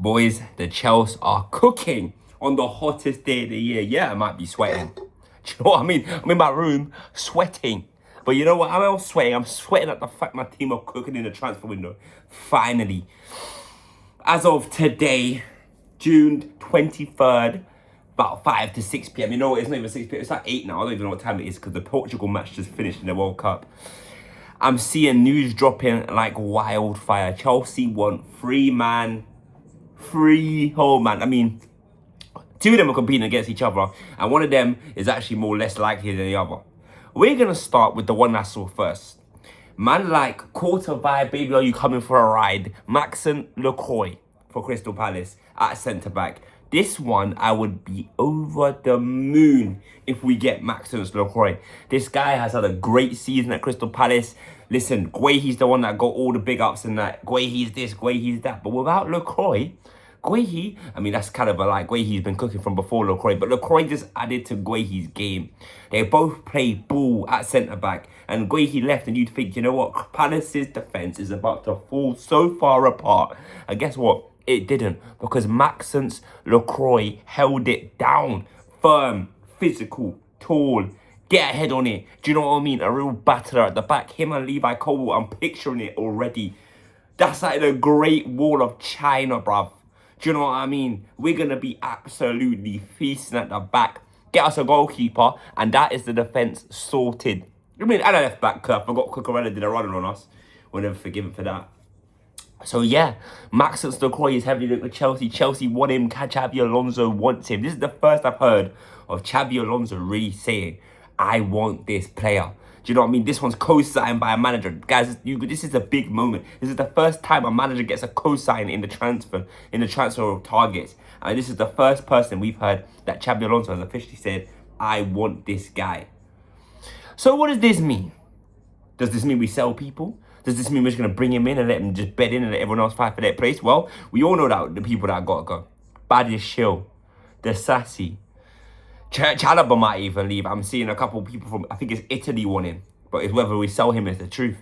Boys, the Chelsea are cooking on the hottest day of the year. Yeah, I might be sweating. Do you know what I mean? I'm in my room sweating. But you know what? I'm not sweating. I'm sweating at the fact my team are cooking in the transfer window. Finally. As of today, June 23rd, about 5 to 6 p.m. You know what? It's not even 6 p.m. It's like 8 now. I don't even know what time it is because the Portugal match just finished in the World Cup. I'm seeing news dropping like wildfire. Chelsea want free home man. I mean, two of them are competing against each other, and one of them is actually more less likely than the other. We're gonna start with the one I saw first. Man like quarter vibe, baby, are you coming for a ride? Maxence Lacroix for Crystal Palace at centre back. This one, I would be over the moon if we get Maxence Lacroix. This guy has had a great season at Crystal Palace. Listen, Guehi's the one that got all the big ups and that. Guehi's this, Guehi's that. But without Lacroix, Guehi, I mean, that's kind of a like Guehi's been cooking from before Lacroix, but Lacroix just added to Guehi's game. They both play ball at centre-back, and Guehi left, and you'd think, you know what, Palace's defence is about to fall so far apart. And guess what? It didn't, because Maxence Lacroix held it down. Firm, physical, tall, get a head on it. Do you know what I mean? A real battler at the back. Him and Levi Cole, I'm picturing it already. That's like the Great Wall of China, bruv. Do you know what I mean? We're going to be absolutely feasting at the back. Get us a goalkeeper, and that is the defence sorted. I mean, and a left back, I forgot Cucurella did a runner on us. We'll never forgive him for that. So yeah, Maxence Lacroix is heavily linked with Chelsea. Chelsea want him. Xabi Alonso wants him. This is the first I've heard of Xabi Alonso really saying, I want this player. Do you know what I mean? This one's co-signed by a manager. Guys, this is a big moment. This is the first time a manager gets a co-sign in the transfer of targets. And this is the first person we've heard that Xabi Alonso has officially said, I want this guy. So what does this mean? Does this mean we sell people? Does this mean we're just going to bring him in and let him just bed in and let everyone else fight for their place? Well, we all know that the people that got to go. Badiashile, the Sassy, Chalobah might even leave. I'm seeing a couple of people from, I think it's Italy want him. But it's whether we sell him is the truth.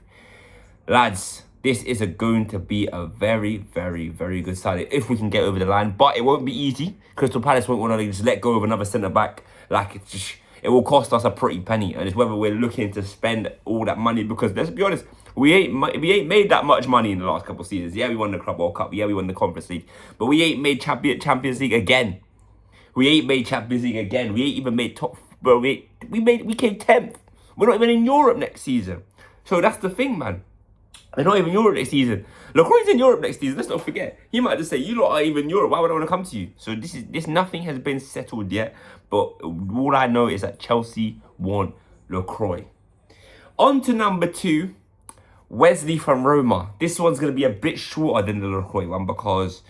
Lads, this is going to be a very, very, very good side if we can get over the line. But it won't be easy. Crystal Palace won't want to just let go of another centre-back. Like, it will cost us a pretty penny. And it's whether we're looking to spend all that money. Because let's be honest, we ain't made that much money in the last couple of seasons. Yeah, we won the Club World Cup. Yeah, we won the Conference League. But we ain't made Champions League again. We ain't made Champions League again. We ain't even made top. Bro, we came 10th. We're not even in Europe next season. So that's the thing, man. They're not even Europe next season. Lacroix's in Europe next season. Let's not forget. He might just say, you lot are even Europe. Why would I want to come to you? So this nothing has been settled yet. But all I know is that Chelsea want Lacroix. On to number 2. Wesley from Roma. This one's going to be a bit shorter than the Lacroix one because,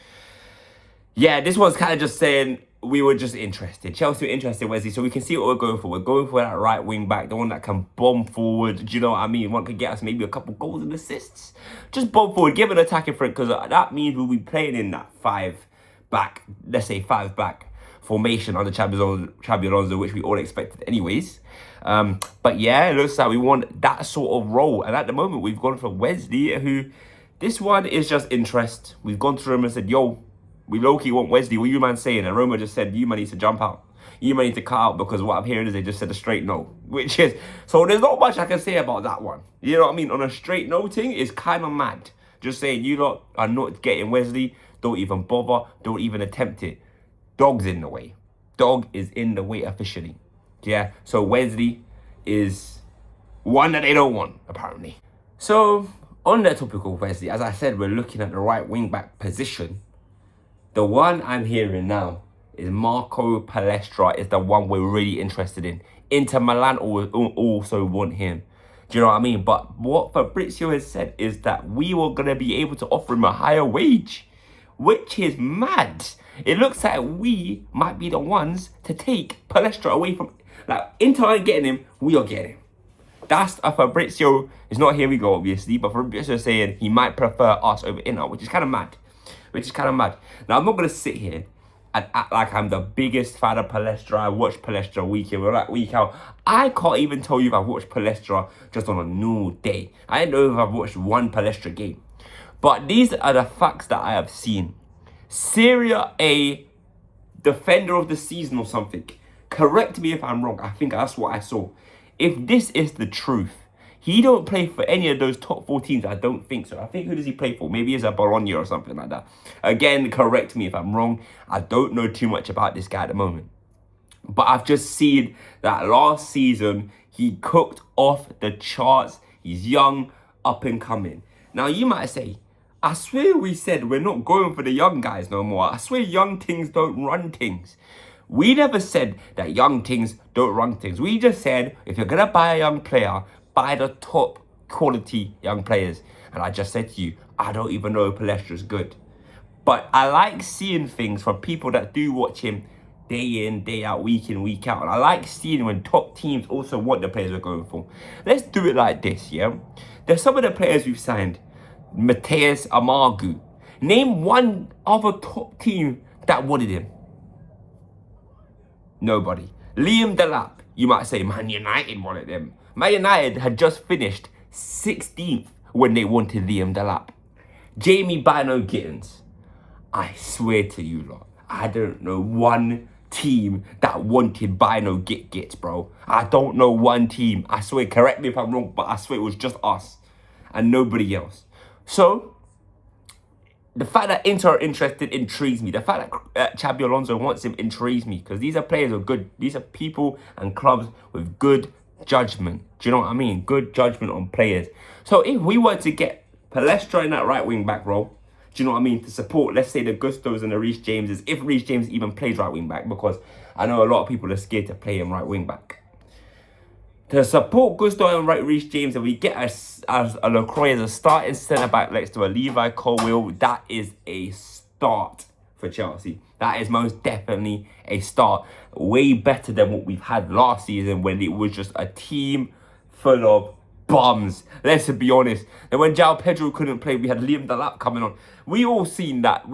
yeah, this one's kind of just saying we were just interested. Chelsea were interested in Wesley, so we can see what we're going for. We're going for that right wing back, the one that can bomb forward. Do you know what I mean? One could get us maybe a couple goals and assists. Just bomb forward, give an attacking threat, because that means we'll be playing in that 5-back, let's say 5-back formation under Xabi Alonso, which we all expected anyways. But yeah, it looks like we want that sort of role. And at the moment, we've gone for Wesley, who, this one is just interest. We've gone through him and said, yo, we low-key want Wesley. What you man saying? And Roma just said, you man need to jump out. You man need to cut out, because what I'm hearing is they just said a straight no. Which is, so there's not much I can say about that one. You know what I mean? On a straight no thing, it's kind of mad. Just saying, you lot are not getting Wesley. Don't even bother. Don't even attempt it. Dog's in the way. Dog is in the way officially. Yeah, so Wesley is one that they don't want, apparently. So, on that topic of Wesley, as I said, we're looking at the right wing-back position. The one I'm hearing now is Marco Palestra is the one we're really interested in. Inter Milan also want him. Do you know what I mean? But what Fabrizio has said is that we were going to be able to offer him a higher wage, which is mad. It looks like we might be the ones to take Palestra away from... Like, Inter aren't getting him, we are getting him. That's a Fabrizio. It's not here we go, obviously, but Fabrizio is saying he might prefer us over Inter, which is kind of mad. Now, I'm not going to sit here and act like I'm the biggest fan of Palestra. I watch Palestra week in, week out. I can't even tell you if I've watched Palestra just on a normal day. I don't know if I've watched one Palestra game. But these are the facts that I have seen. Serie A defender of the season or something. Correct me if I'm wrong. I think that's what I saw. If this is the truth, he don't play for any of those top 4 teams. I don't think so. I think, who does he play for? Maybe he's a Bologna or something like that. Again, correct me if I'm wrong. I don't know too much about this guy at the moment. But I've just seen that last season, he cooked off the charts. He's young, up and coming. Now, you might say, I swear we said we're not going for the young guys no more. I swear young things don't run things. We never said that young things don't run things. We just said, if you're going to buy a young player, buy the top quality young players. And I just said to you, I don't even know if Palestra's good. But I like seeing things from people that do watch him day in, day out, week in, week out. And I like seeing when top teams also want the players we're going for. Let's do it like this, yeah? There's some of the players we've signed. Mateus Amargu. Name one other top team that wanted him. Nobody. Liam Delap. You might say Man United wanted him. Man United had just finished 16th when they wanted Liam Delap. Jamie Bino Gittins. I swear to you lot, I don't know one team that wanted Bino Gits, bro. I don't know one team. I swear, correct me if I'm wrong, but I swear it was just us and nobody else. So, the fact that Inter are interested intrigues me. The fact that Xabi Alonso wants him intrigues me, because these are players with good, these are people and clubs with good judgment. Do you know what I mean? Good judgment on players. So if we were to get Palestra in that right wing back role, do you know what I mean? To support, let's say, the Gustos and the Reece Jameses, if Reece James even plays right wing back, because I know a lot of people are scared to play him right wing back. To support Gusto and Reece James, and we get a Lacroix as a starting centre-back next to a Levi Colwill, that is a start for Chelsea. That is most definitely a start. Way better than what we've had last season when it was just a team full of bums. Let's be honest. And when João Pedro couldn't play, we had Liam Delap coming on. We've all seen that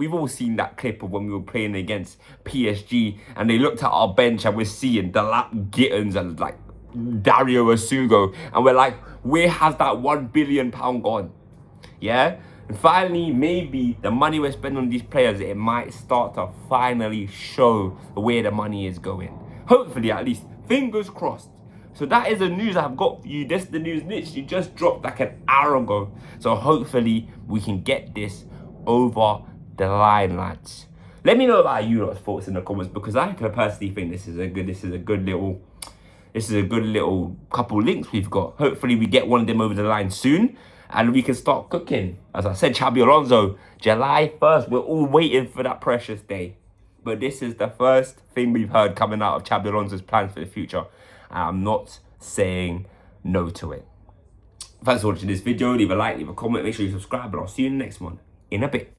clip of when we were playing against PSG and they looked at our bench and we're seeing Delap, Gittins and like Dario Asugo, and we're like, where has that £1 billion gone? Yeah? And finally, maybe the money we're spending on these players, it might start to finally show where the money is going. Hopefully, at least. Fingers crossed. So that is the news I've got for you. This is the news literally just dropped like an hour ago. So hopefully, we can get this over the line, lads. Let me know about you lot's thoughts in the comments, because I personally think this is a good little couple links we've got. Hopefully we get one of them over the line soon and we can start cooking. As I said, Xabi Alonso, July 1st. We're all waiting for that precious day. But this is the first thing we've heard coming out of Xabi Alonso's plans for the future. And I'm not saying no to it. Thanks for watching this video. Leave a like, leave a comment, make sure you subscribe, and I'll see you in the next one in a bit.